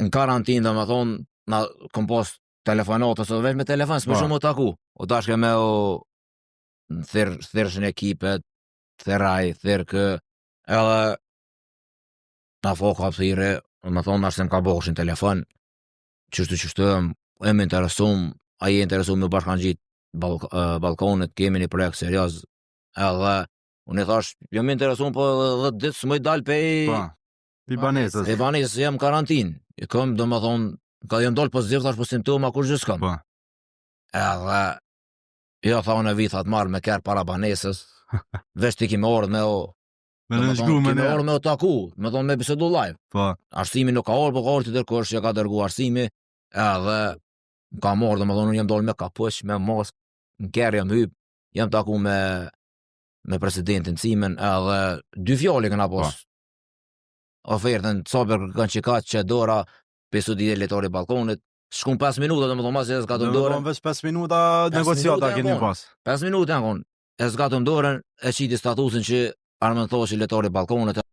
në karantinë, dhe më thonë, na kom pas telefonatës, o veç me telefon, s'më shumë o taku. O dashke me o thirëshën ekipet, thiraj, thirë kë, edhe na fo kapëthire, më thonë, ashtë se më ka boshin telefon, qështu, e më interesum, a je interesum me bashkan gjitë balkonit, kemi një projekt serios, edhe unë i thash, jam interesum, po 10 ditë s'moj dal pi banesës. E banesës jam karantin. I kom, do më thonë, ka jam dalë pozitiv, thash po simptoma, kur gjë s'kam. Edhe, jo, tha unë e vithat marrë me kërë para banesës, veç ti kime orë me o... Me në shku me kime orë me o taku, me thonë me bisedu live. Arsimi nuk ka orë, po ka orë të dërkosh që ka dërgu arsimi, edhe ka morë, do më thonë, unë jam dalë me kapush, me mosk, në kërë jam hyp, jam taku me presidentin Cimen, edhe 2 fjalli këna pos ofertën, sabër kanë që dora, 50 letori balkonit, shkun 5 minuta, dhe më thonë, mas e zgatëm dorën. Dhe veç 5 minuta negociata keni pas. 5 minuta janë konë, e zgatëm dorën, e qiti statusin që armën thoshi letori balkonit,